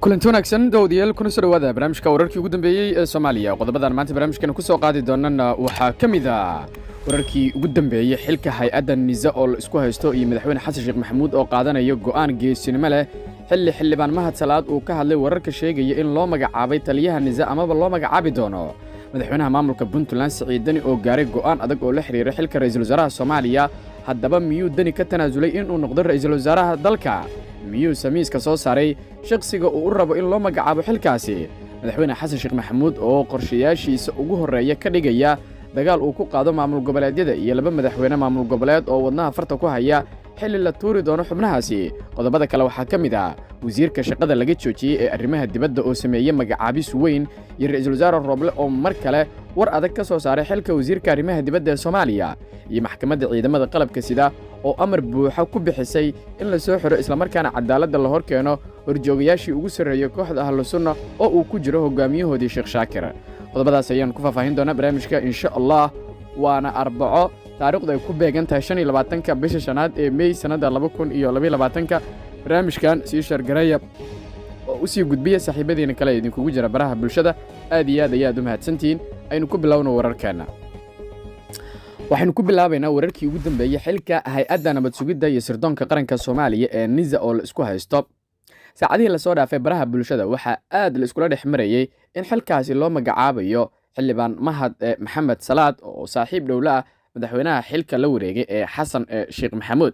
kulanti wanaagsan dawadayaal kuna soo dhawaada barnaamijka wararkii ugu dambeeyey ee Soomaaliya. Qodobadan maanta barnaamijkan ku soo qaadi doonana waxaa kamid ah wararkii ugu dambeeyey xilka hay'adda NISA oo la isku haysto iyo madaxweyne Xasan Sheekh Maxamuud oo qaadanayo go'aan geesinimo leh xildhibaan Mahad Salaad uu ka hadlay wararka sheegaya in loo magacaabay taliyaha NISA ama loo magacaabi doono madaxweynaha maamulka Puntland Siciid Dani oo gaaray go'aan adag oo la xiriira xilka ra'iisul wasaaraha Soomaaliya. haddaba miyuu Dani ka tanaasulay inuu noqdo ra'iisul wasaaraha dalka? miyuu samiiska soo saaray shaqsiga uu rabo in loo magacaabo xilkaasi? madaxweyne Xasan Sheekh Maxamuud oo qorshayaashiisa ugu horeeya ka dhigaya dagaal uu ku qaado maamul goboleedyada iyo laba madaxweyne maamul goboleed oo wadnaha farta ku haya xilli la tuuri doono xubnahaasi. qodobada kale waxaa ka mid ah wasiirka shaqada laga joojiyey ee arrimaha dibadda oo sameeyey magacaabis weyn iyo ra'iisul wasaare Roble oo mar kale war adag ka soo saaray xilka wasiirka arrimaha dibadda ee Soomaaliya, iyo maxkamadda ciidamada qalabka sida oo amar buuxa ku bixisay in la soo xiro isla markaana cadaaladda la horkeeno horjoogayaashii ugu sarreeyay kooxda Ahlus Sunna oo uu ku jiro hogaamiyahoodii Sheekh Shaakir. qodobadaas ayaan ku faahfaahin doonaa barnaamijka insha Allah. waana Arbaco taariikhdu ay ku beegan tahay 25 bisha shanaad ee May sanada 2022. barnaamijkan sii shargaraya oo u sii gudbiya saaxiibadiina kale idinkugu jira baraha bulshada. aad iyo aad ayaad u mahadsantihiin. aynu ku bilowno wararkeena. waxaynu ku bilaabaynaa wararkii ugu dambeeyay xilka hay'adda nabad sugidda iyo sirdoonka qaranka Soomaaliya ee NISA oo la isku haysto. saacadihii la soo dhaafay baraha bulshada waxaa aad la iskula dhex marayay in xilkaasi loo magacaabayo xildhibaan Mahad Maxamed Salaad oo saaxiib dhowla ah madaxweynaha xilka la wareegay ee Xasan Sheekh Maxamuud.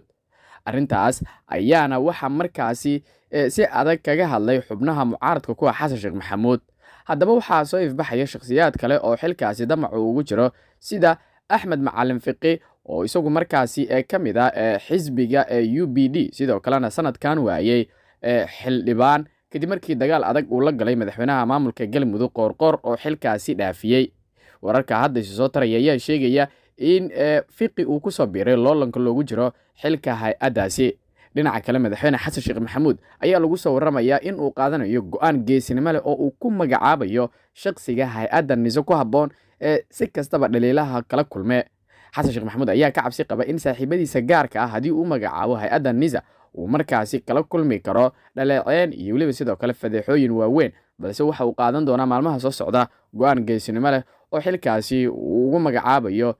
arrintaas ayaana waxa markaasi si adag kaga hadlay xubnaha mucaaradka ku ah Xasan Sheekh Maxamuud. haddaba waxaa soo ifbaxaya shakhsiyaad kale oo xilkaasi damac ugu jiro sida Axmed Macalin Fiqi oo isagu markaasi ka mid ah xisbiga UPD sidoo kalena sanadkan waayay xildhibaan kadib markii dagaal adag uu la galay madaxweynaha maamulka Galmudug Qoorqoor oo xilkaasi dhaafiyay. wararka hadda soo taraya ayaa sheegaya in Fiqi uu ku soo biiray loolanka loogu jiro xilka hay'addaasi. dhinaca kale madaxweyne Xasan Sheekh Maxamuud ayaa lagu soo waramayaa in uu qaadanayo go'aan geesinimo leh oo uu ku magacaabayo shaqsiga hay'adda NISA ku habboon si kastaba dhaliilaha kala kulme. Xasan Sheekh Maxamuud ayaa ka cabsi qaba in saaxiibadiisa gaarka ah haddii uu magacaabo hay'adda NISA uu markaasi kala kulmi karo dhaleeceen iyo weliba sidoo kale fadeexooyin waaweyn, balse waxa uu qaadan doonaa maalmaha soo socda go'aan geesinimo leh oo xilkaasi uu ugu magacaabayo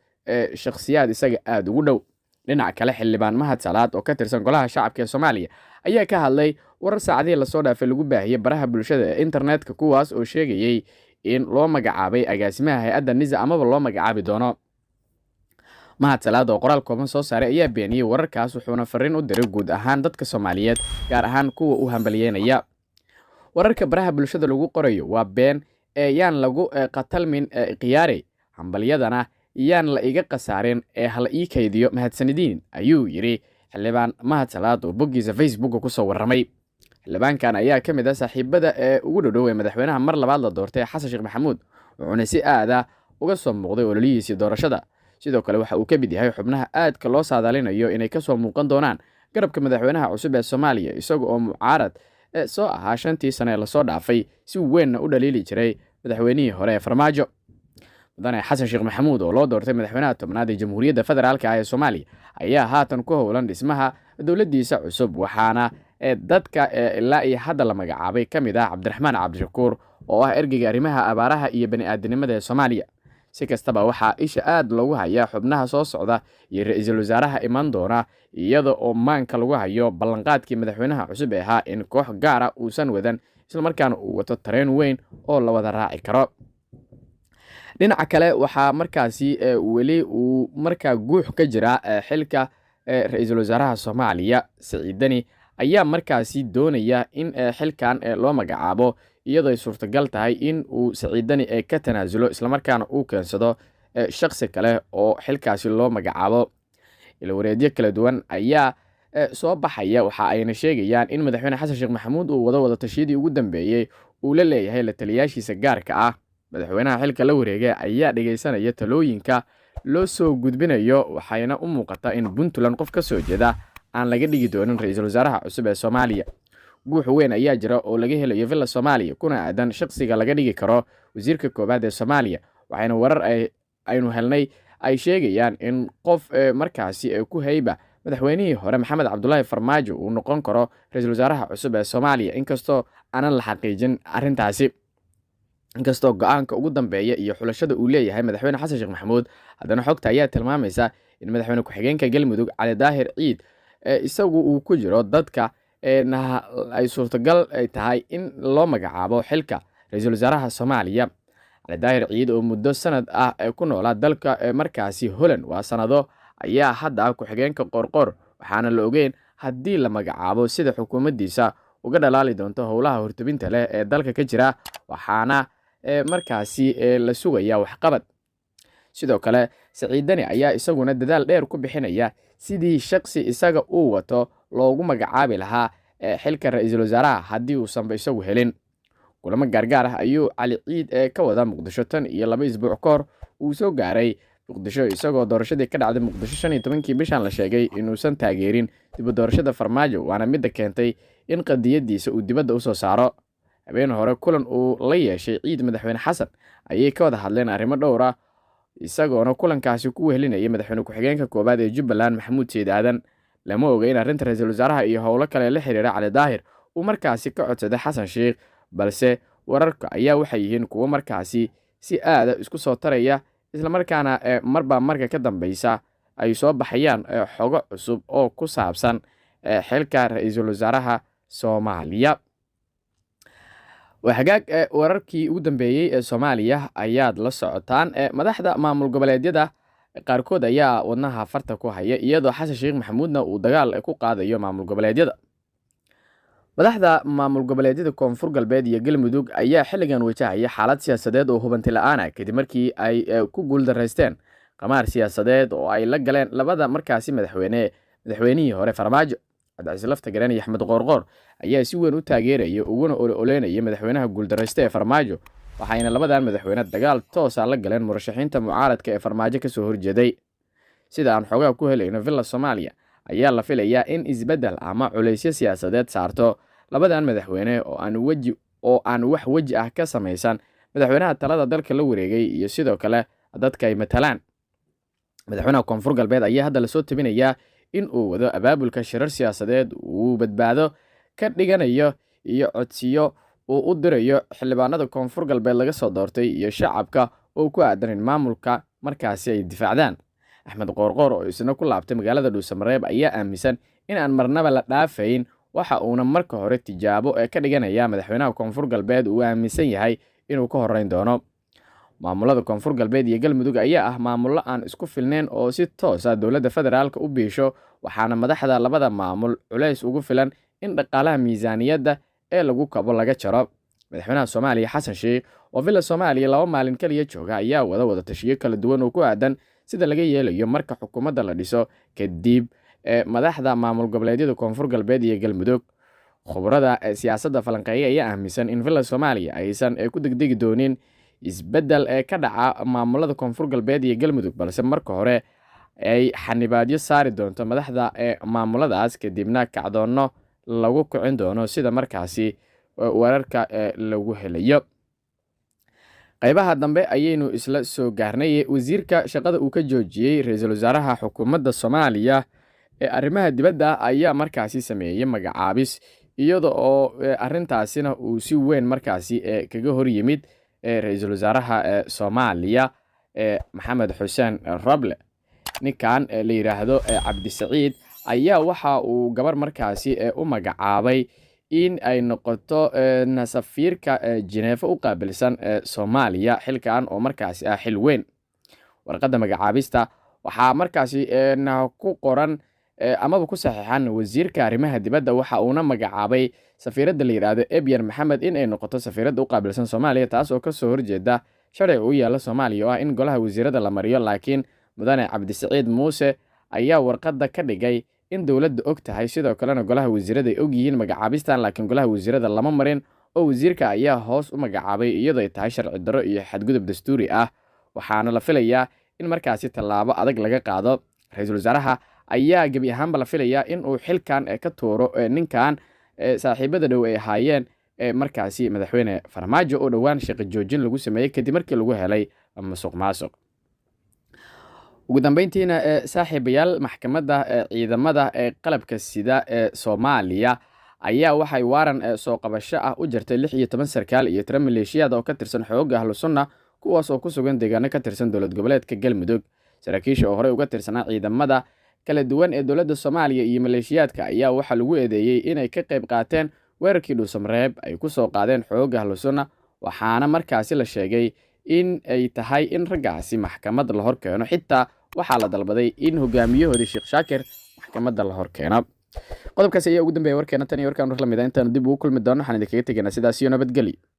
shakhsiyaad isaga aad ugu dhow. dhinaca kale xildhibaan Mahad Salaad oo ka tirsan golaha shacabka ee Soomaaliya ayaa ka hadlay warar saacadihii la soo dhaafay lagu baahiyay baraha bulshada ee internetka kuwaas oo sheegayay in loo magacaabay agaasimaha hay'adda NISA amaba loo magacaabi doono. Mahad Salaad oo qoraal kooban soo saaray ayaa beeniyay wararkaas wuxuuna fariin u diray guud ahaan dadka Soomaaliyeed gaar ahaan kuwa u hambalyeynaya. wararka baraha bulshada lagu qorayo waa been yaan lagu qatalmin qiyaari hambalyadana yaan la iga qasaarin hal ii kaydiyo mahadsanidin ayuu yiri xildhibaan Mahad Salaad oo boggiisa Facebook ku soo warramay. xildhibaankan ayaa ka mid ah saaxiibada ugu dhow ee madaxweynaha mar labaad la doortay Xasan Sheekh Maxamuud wuxuuna si aad ah uga soo muuqday ololihiisa doorashada. sidoo kale waxa uu ka mid yahay xubnaha aadka loo saadaalinayo inay ka soo muuqan doonaan garabka madaxweynaha cusub ee Soomaaliya isaga oo mucaarad soo ahaa 5 sano ee la soo dhaafay si weyn u dhaliili jiray madaxweynihii hore ee Farmaajo. mudane Xasan Sheekh Maxamuud oo loo doortay madaxweynaha tobnaad ee Jamhuuriyadda Federaalka ah ee Soomaaliya ayaa haatan ku howlan dhismaha dawladdiisa cusub, waxaana dadka ilaa iyo hadda la magacaabay ka mid ah Cabdiraxmaan Cabdishakuur oo ah ergeyga arrimaha abaaraha iyo bani'aadanimada ee Soomaaliya. si kastaba waxaa isha aad loogu hayaa xubnaha soo socda iyo ra'iisul wasaaraha iman doona iyada oo maanka lagu hayo ballanqaadkii madaxweynaha cusub ee ahaa in koox gaara uusan wadan isla markaana uu wato tareen weyn oo la wada raaci karo. dhinaca kale waxaa markaasi weli uu markaa guux ka jira xilka ra'iisul wasaaraha Soomaaliya Siciid Dani ayaa markaasi doonaya in xilkan loo magacaabo iyadoo ay suurtagal tahay in uu Siciid Dani ka tanaasulo isla markaana uu keensado shakhsi kale oo xilkaasi loo magacaabo. ila wareedyo kala duwan ayaa soo baxaya waxa ayna sheegayaan in madaxweyne Xasan Sheekh Maxamuud uu wada tashiyadii ugu dambeeyay uu la leeyahay la taliyaashiisa gaarka ah. madaxweynaha xilka la wareegay ayaa dhageysanaya talooyinka loo soo gudbinayo, waxayna u muuqataa in Puntland qof ka soo jeeda aan laga dhigi doonin ra'iisul wasaaraha cusub ee Soomaaliya. guux weyn ayaa jira oo laga helayo villa Soomaaliya kuna aadan shakhsiga laga dhigi karo wasiirka koobaad ee Soomaaliya, waxayna warar aynu helnay ay sheegayaan in qof markaasi ku hayba madaxweynihii hore maxamed cabdulaahi farmaajo uu noqon karo ra-iisul wasaaraha cusub ee soomaaliya inkastoo aanan la xaqiijin arrintaasi. inkastoo go-aanka ugu dambeeya iyo xulashada uu leeyahay madaxweyne xasan sheekh maxamuud, haddana xogta ayaa tilmaamaysa in madaxweyne ku-xigeenka galmudug cali daahir ciid isagu uu ku jiro dadka ay suurtagal ay tahay in loo magacaabo xilka ra-iisul wasaaraha soomaaliya. cali daahir ciid oo muddo sanad ah ku noolaa dalka markaasi Holland waa sanado ayaa hadda ku-xigeenka qorqor, waxaana la ogeyn haddii la magacaabo sida xukuumaddiisa uga dhalaali doonto howlaha hortobinta leh ee dalka ka jira, waxaana markaasi la sugaya waxqabad. sidoo kale Saciid Dani ayaa isaguna dadaal dheer ku bixinaya sidii shakhsi isaga uu wato loogu magacaabi lahaa xilka ra-iisul wasaaraha haddii uusanba isagu helin. kulamo gaargaar ah ayuu cali ciid ka wada Muqdisho tan iyo 2 isbuuc ka hor uu soo gaaray Muqdisho, isagoo doorashadii ka dhacday Muqdisho 15kii bishan la sheegay inuusan taageerin dib u doorashada Farmaajo, waana mid keentay in qadiyadiisa uu dibadda u soo saaro. habeen hore kulan uu la yeeshay ciid madaxweyne xasan ayay ka wada hadleen arrimo dhowr ah, isagoona kulankaasi ku wehelinayay madaxweyne ku-xigeenka koowaad ee Jubbaland Maxamuud Sayid Aadan. lama oga in arrinta ra-iisul wasaaraha iyo howlo kale la xiriira cali daahir uu markaasi ka codsaday xasan sheekh, balse wararka ayaa waxay yihiin kuwo markaasi si aada isku soo taraya, isla markaana marba marka ka dambaysa ay soo baxayaan xogo cusub oo ku saabsan xilka ra-iisul wasaaraha Soomaaliya. waxagaag wararkii ugu dambeeyay ee Soomaaliya ayaad la socotaan. madaxda maamul goboleedyada qaarkood ayaa wadnaha farta ku haya, iyadoo xasan sheekh maxamuudna uu dagaal ku qaadayo maamul goboleedyada. madaxda maamul goboleedyada Koonfur Galbeed iyo Galmudug ayaa xilligan wajahaya xaalad siyaasadeed oo hubanti la'aan ah kadib markii ay ku guuldareysteen qamaar siyaasadeed oo ay la galeen labada markaasi madaxweynihii hore Farmaajo. Cabdicasiis Laftagareen iyo Axmed Qoorqoor ayaa si weyn u taageeraya uguna oleynaya madaxweynaha guuldareysta ee Farmaajo, waxayna labadan madaxweyne dagaal toos ah la galeen murashaxiinta mucaaradka ee Farmaajo ka soo horjeeday. sida aan xogaa ku helayno Villa Soomaaliya ayaa la filayaa in isbeddel ama culaysyo siyaasadeed saarto labadan madaxweyne oo aan wax weji ah ka samaysan madaxweynaha talada dalka la wareegay iyo sidoo kale dadka ay matalaan. madaxweynaha Koonfur Galbeed ayaa hadda la soo tabinayaa in uu wado abaabulka shirar siyaasadeed uu badbaado ka dhiganayo iyo codsiyo uu u dirayo xildhibaanada Koonfur Galbeed laga soo doortay iyo shacabka oo ku aadan in maamulka markaasi ay difaacdaan. Axmed Qoorqoor oo isna ku laabtay magaalada Dhuusamareeb ayaa aaminsan in aan marnaba la dhaafayn, waxa uuna marka hore tijaabo ka dhiganaya madaxweynaha Koonfur Galbeed uu aaminsan yahay inuu ka horeyn doono. maamulada Koonfur Galbeed iyo Galmudug ayaa ah maamullo aan isku filnayn oo si toos ah dowladda federaalka u biisho, waxaana madaxda labada maamul culays ugu filan in dhaqaalaha miisaaniyadda ee lagu kabo laga jaro. madaxweynaha Soomaaliya Xasan Sheekh oo Villa Soomaaliya 2 maalin kaliya jooga ayaa wada tashiyo kala duwan oo ku aadan sida laga yeelayo marka xukuumadda la dhiso kadib madaxda maamul goboleedyada Koonfur Galbeed iyo Galmudug. khubarada siyaasadda falanqeeya ayaa aaminsan in Villa Soomaaliya aysan ku degdegi doonin isbeddel ka dhaca maamulada Koonfur Galbeed iyo Galmudug, balse marka hore ay xanibaadyo saari doonto madaxda maamuladaas kadibna kacdoonno lagu kicin doono sida markaasi wararka lagu helayo. qaybaha dambe ayaynu isla soo gaarnay. wasiirka shaqada uu ka joojiyey ra-iisul wasaaraha xukuumadda Soomaaliya ee arrimaha dibadda ayaa markaasi sameeyay magacaabis, iyada oo arrintaasina uu si weyn markaasi kaga hor yimid ra-iisul wasaaraha Soomaaliya Maxamed Xuseen Roble. ninkan la yiraahdo Cabdisaciid ayaa waxa uu gabar markaasi u magacaabay in ay noqoto safiirka Geneva u qaabilsan Soomaaliya, xilkan oo markaasi xil weyn. warqadda magacaabista waxaa markaasi ku qoran amaba ku saxiixan wasiirka arrimaha dibadda, waxa uuna magacaabay safiiradda la yiraahdo Ebian Maxamed in ay noqoto safiiradda u qaabilsan Soomaaliya, taas oo ka soo horjeeda sharci u yaala Soomaaliya oo ah in golaha wasiirada la mariyo. laakiin mudane Cabdisaciid Muuse ayaa warqadda ka dhigay in dowladda og tahay, sidoo kalena golaha wasiirada ay og yihiin magacaabistan, laakiin golaha wasiirada lama marin oo wasiirka ayaa hoos u magacaabay iyadoo ay tahay sharci darro iyo xadgudub dastuuri ah. waxaana la filayaa in markaasi tallaabo adag laga qaado. ra-iisul wasaaraha ayaa gebi ahaanba la filayaa in uu xilkan ka tuuro ninkan saaxiibada dhow ay ahaayeen markaasi madaxweyne Farmaajo oo dhowaan shaqo joojin lagu sameeyay kadib markii lagu helay musuqmaasuq. ugu dambeyntiina saaxiibayaal maxkamadda ciidamada qalabka sida ee Soomaaliya ayaa waxay waaran soo qabasho ah u jirtay 16 sarkaal iyo tiro maleeshiyaad oo ka tirsan xoogga Ahlu Sunna kuwaas oo ku sugan deegaano ka tirsan dowlad goboleedka Galmudug. Saraakiisha oo hore uga tirsanaa ciidamada kala duwan ee dowladda Soomaaliya iyo maleeshiyaadka ayaa waxa lagu eedeeyay inay ka qayb qaateen weerarkii Dhuusamareeb ay ku soo qaadeen xoogga Ahlu Sunna, waxaana markaasi la sheegay in ay tahay in raggaasi maxkamad la hor keeno. Xitaa waxaa la dalbaday in hogaamiyahoodii Sheekh Shaakir maxkamadda la hor keeno. qodobkaasi ayaa ugu dambeeyay warkeena tan iyo warkaan war la mid ah intaan dib ugu kulmi doono waxaan idinkaga tegaynaa sidaas iyo nabadgelyo.